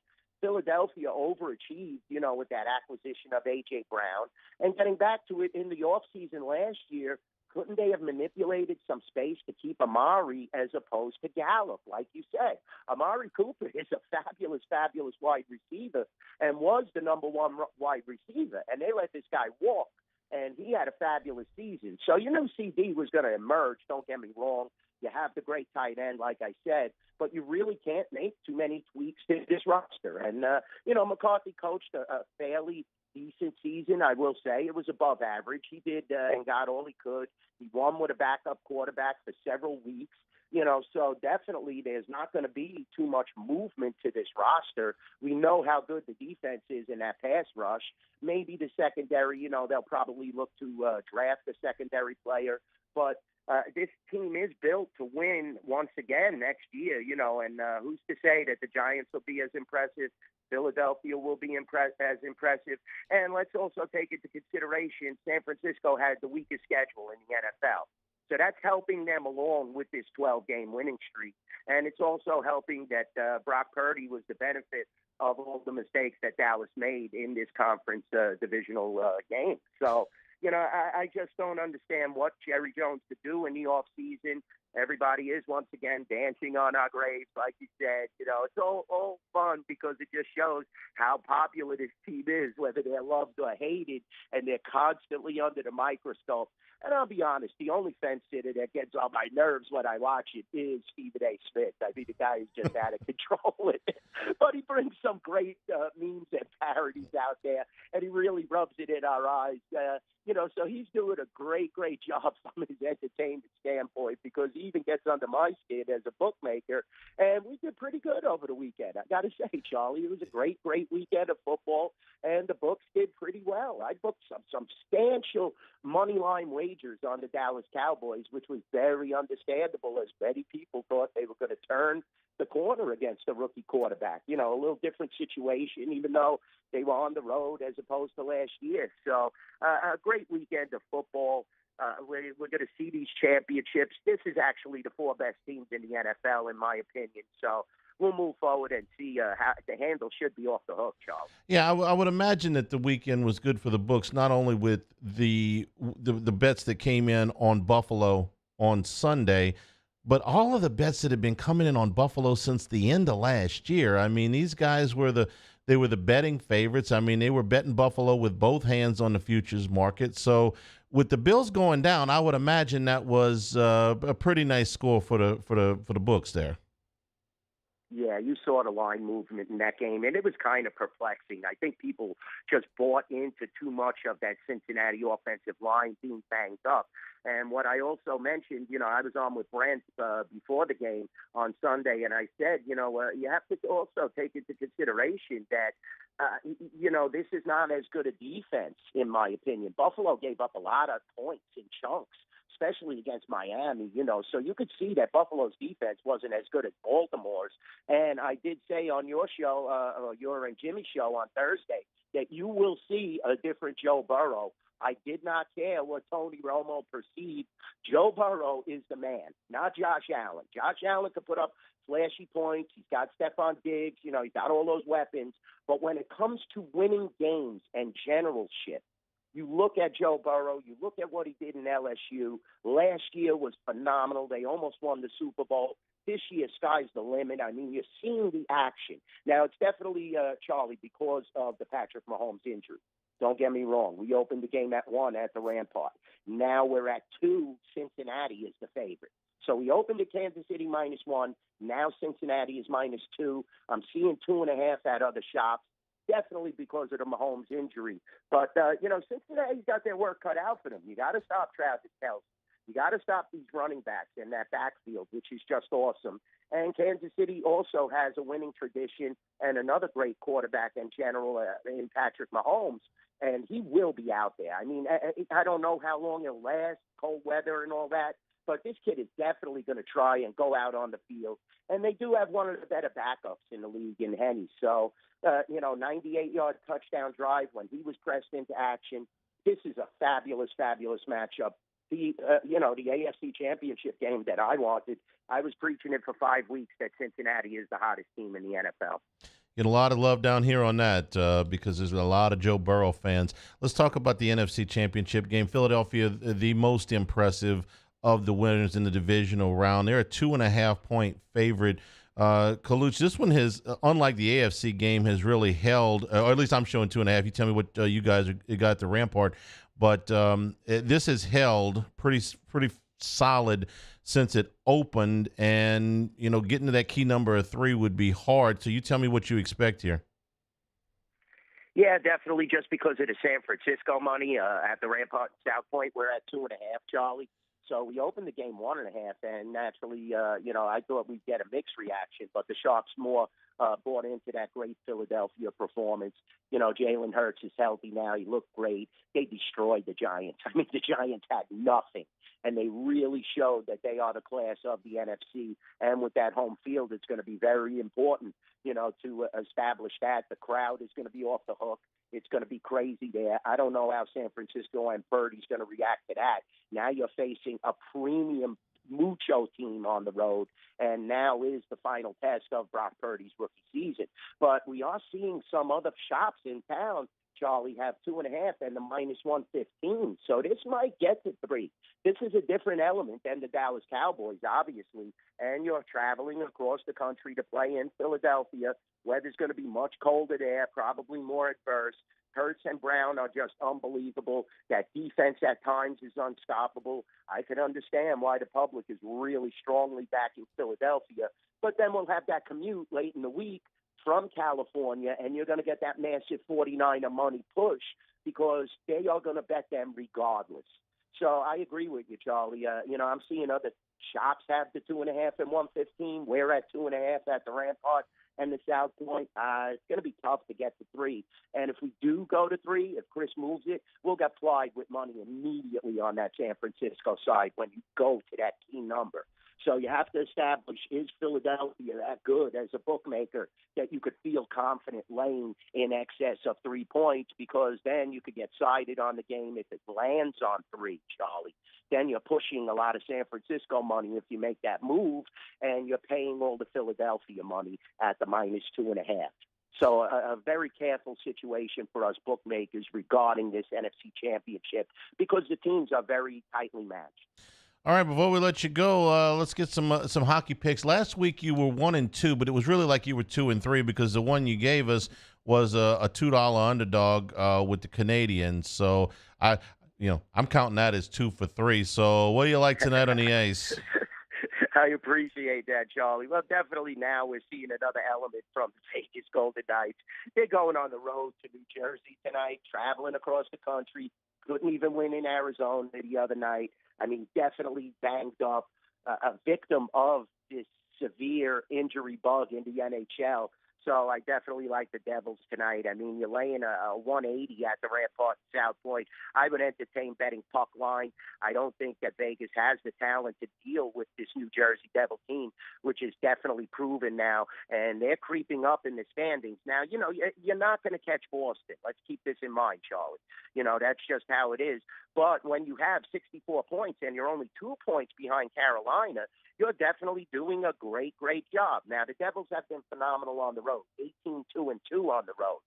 Philadelphia overachieved, with that acquisition of A.J. Brown. And getting back to it, in the offseason last year, couldn't they have manipulated some space to keep Amari as opposed to Gallup? Like you said, Amari Cooper is a fabulous, fabulous wide receiver and was the number one wide receiver. And they let this guy walk, and he had a fabulous season. So you knew CD was going to emerge, don't get me wrong. You have the great tight end, like I said, but you really can't make too many tweaks to this roster. And, McCarthy coached a fairly decent season, I will say. It was above average. He did and got all he could. He won with a backup quarterback for several weeks. So definitely there's not going to be too much movement to this roster. We know how good the defense is in that pass rush. Maybe the secondary, they'll probably look to draft a secondary player. But this team is built to win once again next year, and who's to say that the Giants will be as impressive? Philadelphia will be as impressive. And let's also take into consideration San Francisco has the weakest schedule in the NFL. So that's helping them along with this 12-game winning streak. And it's also helping that Brock Purdy was the benefit of all the mistakes that Dallas made in this conference divisional game. So, I just don't understand what Jerry Jones could do in the offseason. Everybody is, once again, dancing on our graves, like you said. It's all fun because it just shows how popular this team is, whether they're loved or hated, and they're constantly under the microscope. And I'll be honest, the only fence sitter that gets on my nerves when I watch it is Stephen A. Smith. I mean, the guy is just out of control with it. But he brings some great memes and parodies out there, and he really rubs it in our eyes. So he's doing a great, great job from his entertainment standpoint because he even gets under my skin as a bookmaker. And we did pretty good over the weekend. I got to say, Charlie, it was a great, great weekend of football, and the books did pretty well. I booked some substantial money line wagers on the Dallas Cowboys, which was very understandable as many people thought they were going to turn the corner against a rookie quarterback. A little different situation, even though they were on the road as opposed to last year. So a great weekend of football. We're going to see these championships. This is actually the four best teams in the NFL, in my opinion. So we'll move forward and see how the handle should be off the hook, Charles. Yeah, I would imagine that the weekend was good for the books, not only with the bets that came in on Buffalo on Sunday, but all of the bets that have been coming in on Buffalo since the end of last year. I mean, these guys were the betting favorites. I mean, they were betting Buffalo with both hands on the futures market. So with the Bills going down, I would imagine that was a pretty nice score for the books there. Yeah, you saw the line movement in that game, and it was kind of perplexing. I think people just bought into too much of that Cincinnati offensive line being banged up. And what I also mentioned, I was on with Brent before the game on Sunday, and I said, you have to also take into consideration that, this is not as good a defense, in my opinion. Buffalo gave up a lot of points in chunks, especially against Miami, so you could see that Buffalo's defense wasn't as good as Baltimore's. And I did say on your show, your and Jimmy's show on Thursday, that you will see a different Joe Burrow. I did not care what Tony Romo perceived. Joe Burrow is the man, not Josh Allen. Josh Allen could put up flashy points. He's got Stephon Diggs. He's got all those weapons. But when it comes to winning games and generalship, you look at Joe Burrow, you look at what he did in LSU. Last year was phenomenal. They almost won the Super Bowl. This year, sky's the limit. I mean, you're seeing the action. Now, it's definitely, Charlie, because of the Patrick Mahomes injury. Don't get me wrong. We opened the game at 1 at the Rampart. Now we're at 2. Cincinnati is the favorite. So we opened at Kansas City -1. Now Cincinnati is -2. I'm seeing 2.5 at other shops. definitely because of the Mahomes injury. But, Cincinnati's got their work cut out for them. You got to stop Travis Kelce. You got to stop these running backs in that backfield, which is just awesome. And Kansas City also has a winning tradition and another great quarterback in general in Patrick Mahomes, and he will be out there. I mean, I don't know how long it'll last, cold weather and all that, but this kid is definitely going to try and go out on the field. And they do have one of the better backups in the league in Hanny. So, 98-yard touchdown drive when he was pressed into action. This is a fabulous, fabulous matchup. The AFC Championship game that I wanted, I was preaching it for 5 weeks that Cincinnati is the hottest team in the NFL. Get a lot of love down here on that because there's a lot of Joe Burrow fans. Let's talk about the NFC Championship game. Philadelphia, the most impressive of the winners in the divisional round. They're a 2.5-point favorite. Kaluch, this one has, unlike the AFC game, has really held, or at least I'm showing 2.5. You tell me what you guys got at the Rampart. But this has held pretty solid since it opened, and getting to that key number of 3 would be hard. So you tell me what you expect here. Yeah, definitely. Just because of the San Francisco money at the Rampart and South Point, we're at 2.5, Charlie. So we opened the game 1.5, and naturally, I thought we'd get a mixed reaction, but the Sharks more bought into that great Philadelphia performance. Jalen Hurts is healthy now. He looked great. They destroyed the Giants. I mean, the Giants had nothing, and they really showed that they are the class of the NFC. And with that home field, it's going to be very important, to establish that. The crowd is going to be off the hook. It's going to be crazy there. I don't know how San Francisco and Purdy's going to react to that. Now you're facing a premium Mucho team on the road, and now is the final test of Brock Purdy's rookie season. But we are seeing some other shops in town, Charlie, have 2.5 and the -115. So this might get to 3. This is a different element than the Dallas Cowboys, obviously. And you're traveling across the country to play in Philadelphia. Weather's going to be much colder there, probably more adverse. Hurts and Brown are just unbelievable. That defense at times is unstoppable. I can understand why the public is really strongly backing Philadelphia. But then we'll have that commute late in the week from California, and you're going to get that massive 49er money push because they are going to bet them regardless. So I agree with you, Charlie. I'm seeing other shops have the 2.5 and 115. We're at 2.5 at the Rampart and the South Point. It's going to be tough to get to 3. And if we do go to 3, if Chris moves it, we'll get plied with money immediately on that San Francisco side when you go to that key number. So you have to establish, is Philadelphia that good as a bookmaker that you could feel confident laying in excess of 3 points, because then you could get sided on the game if it lands on 3, Charlie. Then you're pushing a lot of San Francisco money if you make that move, and you're paying all the Philadelphia money at the -2.5. So a very careful situation for us bookmakers regarding this NFC Championship because the teams are very tightly matched. All right, before we let you go, let's get some hockey picks. Last week you were 1-2, but it was really like you were 2-3 because the one you gave us was a $2 underdog with the Canadians. So I'm counting that as 2 for 3. So what do you like tonight on the ice? I appreciate that, Charlie. Well, definitely now we're seeing another element from the Vegas Golden Knights. They're going on the road to New Jersey tonight, traveling across the country. Couldn't even win in Arizona the other night. I mean, definitely banged up, a victim of this severe injury bug in the NHL. So I definitely like the Devils tonight. I mean, you're laying a 180 at the Rampart South Point. I would entertain betting puck line. I don't think that Vegas has the talent to deal with this New Jersey Devil team, which is definitely proven now. And they're creeping up in the standings. Now, you're not going to catch Boston. Let's keep this in mind, Charlie. That's just how it is. But when you have 64 points and you're only 2 points behind Carolina, you're definitely doing a great, great job. Now, the Devils have been phenomenal on the road, 18-2-2 on the road,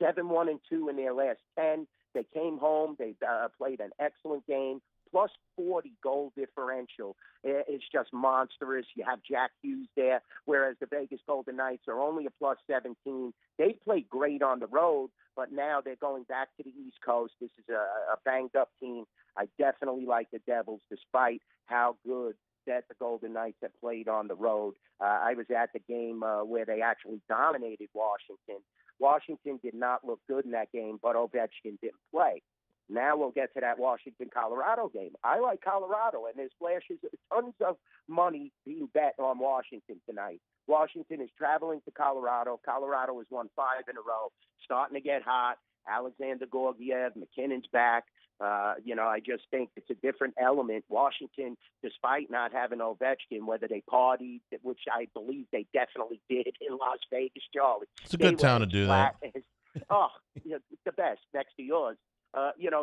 7-1-2 in their last 10. They came home. They played an excellent game. Plus 40 goal differential. It's just monstrous. You have Jack Hughes there, whereas the Vegas Golden Knights are only a plus 17. They played great on the road, but now they're going back to the East Coast. This is a banged-up team. I definitely like the Devils, despite how good that the Golden Knights have played on the road. I was at the game where they actually dominated Washington Washington did not look good in that game, but Ovechkin didn't play. Now we'll get to that Washington-Colorado game. I like Colorado, and there's tons of money being bet on Washington tonight. Washington is traveling to Colorado. Colorado has won 5 in a row, starting to get hot. Alexander Gorgiev, McKinnon's back. I just think it's a different element. Washington, despite not having Ovechkin, whether they partied, which I believe they definitely did in Las Vegas, Charlie. It's a good town to do that. The best next to yours.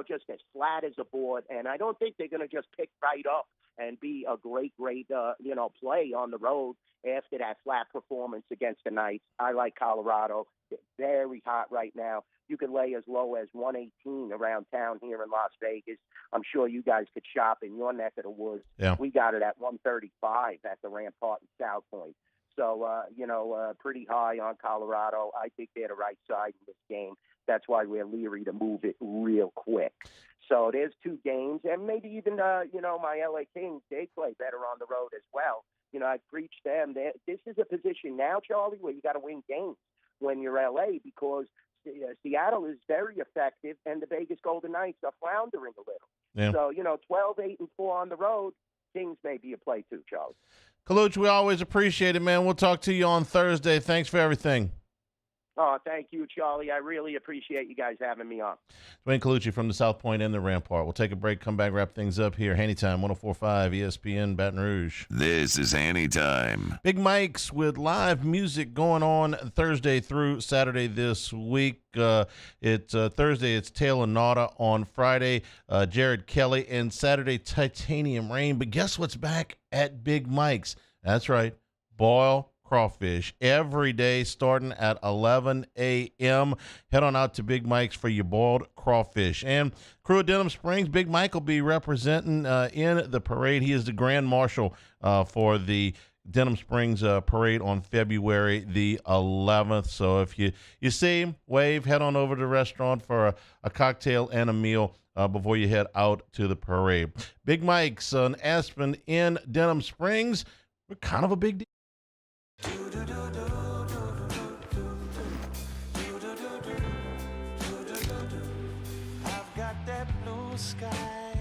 Just as flat as a board. And I don't think they're going to just pick right up and be a great, play on the road after that flat performance against the Knights. I like Colorado. They're very hot right now. You can lay as low as 118 around town here in Las Vegas. I'm sure you guys could shop in your neck of the woods. Yeah. We got it at 135 at the Rampart and South Point. So, pretty high on Colorado. I think they're the right side in this game. That's why we're leery to move it real quick. So there's 2 games, and maybe even, my LA Kings, they play better on the road as well. I preach them. This is a position now, Charlie, where you got to win games when you're LA because Seattle is very effective, and the Vegas Golden Knights are floundering a little. Yeah. So, 12-8-4 on the road, Kings may be a play too, Charlie. Kaluch, we always appreciate it, man. We'll talk to you on Thursday. Thanks for everything. Oh, thank you, Charlie. I really appreciate you guys having me on. Dwayne Colucci from the South Point and the Rampart. We'll take a break, come back, wrap things up here. Hanny Time, 104.5 ESPN Baton Rouge. This is Hanny Time. Big Mike's with live music going on Thursday through Saturday this week. It's Thursday, it's Tail and Naughta. On Friday, Jared Kelly. And Saturday, Titanium Rain. But guess what's back at Big Mike's? That's right, boil crawfish every day starting at 11 a.m. Head on out to Big Mike's for your boiled crawfish. And crew of Denham Springs, Big Mike will be representing in the parade. He is the Grand Marshal for the Denham Springs parade on February the 11th. So if you see him, wave, head on over to the restaurant for a cocktail and a meal before you head out to the parade. Big Mike's on Aspen in Denham Springs. We're kind of a big deal. I've got that blue sky,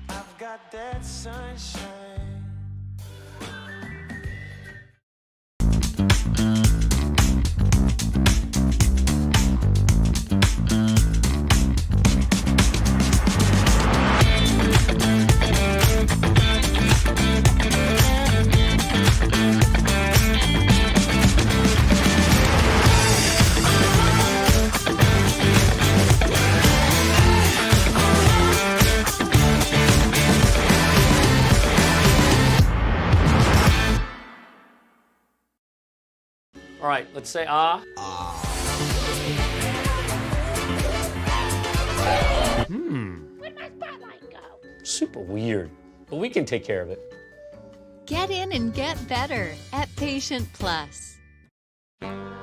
I've got that sunshine. All right, let's say ah. Where'd my spotlight go? Super weird, but we can take care of it. Get in and get better at Patient Plus.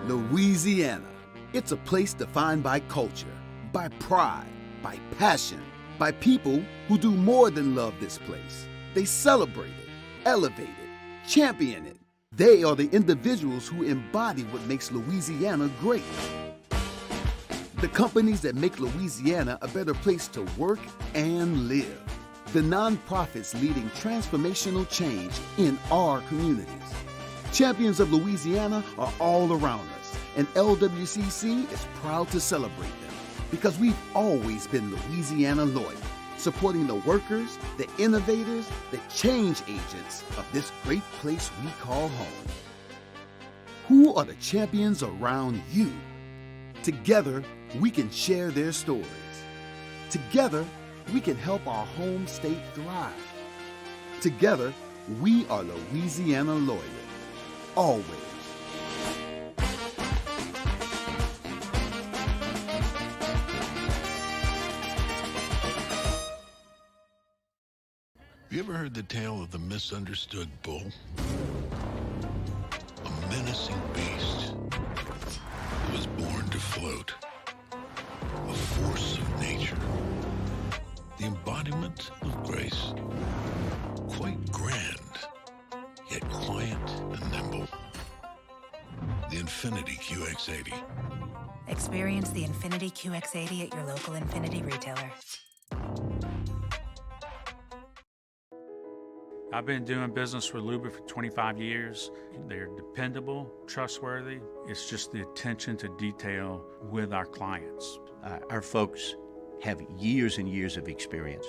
Louisiana. It's a place defined by culture, by pride, by passion, by people who do more than love this place. They celebrate it, elevate it, champion it. They are the individuals who embody what makes Louisiana great. The companies that make Louisiana a better place to work and live. The nonprofits leading transformational change in our communities. Champions of Louisiana are all around us, and LWCC is proud to celebrate them because we've always been Louisiana loyal, supporting the workers, the innovators, the change agents of this great place we call home. Who are the champions around you? Together, we can share their stories. Together, we can help our home state thrive. Together, we are Louisiana loyal. Always. Have you ever heard the tale of the misunderstood bull? A menacing beast that was born to float. A force of nature. The embodiment of grace. Quite grand, yet quiet and nimble. the Infiniti QX80. Experience the Infiniti QX80 at your local Infiniti retailer. I've been doing business with Luba for 25 years. They're dependable, trustworthy. It's just the attention to detail with our clients. Our folks have years and years of experience.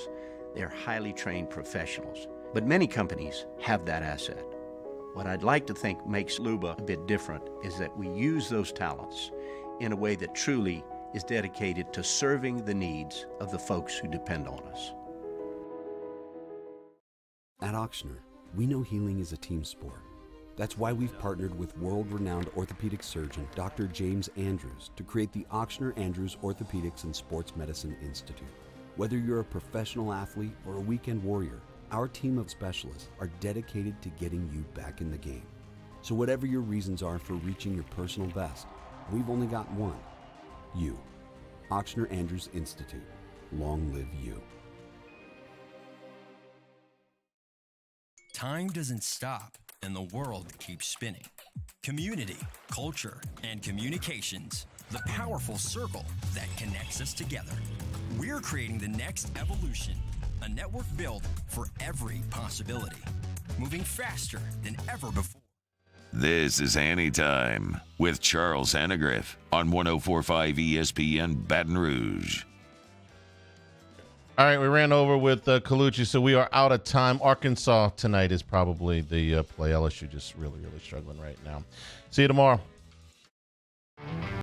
They're highly trained professionals. But many companies have that asset. What I'd like to think makes Luba a bit different is that we use those talents in a way that truly is dedicated to serving the needs of the folks who depend on us. At Auctioner, we know healing is a team sport. That's why we've partnered with world-renowned orthopedic surgeon Dr. James Andrews to create the Auctioner Andrews Orthopedics and Sports Medicine Institute. Whether you're a professional athlete or a weekend warrior, our team of specialists are dedicated to getting you back in the game. So whatever your reasons are for reaching your personal best, we've only got one: you. Auctioner Andrews Institute. Long live you. Time doesn't stop, and the world keeps spinning. Community, culture, and communications, the powerful circle that connects us together. We're creating the next evolution, a network built for every possibility, moving faster than ever before. This is Hanny Time with Charles Hannegriff on 104.5 ESPN Baton Rouge. All right, we ran over with Colucci, so we are out of time. Arkansas tonight is probably the play. LSU just really, really struggling right now. See you tomorrow.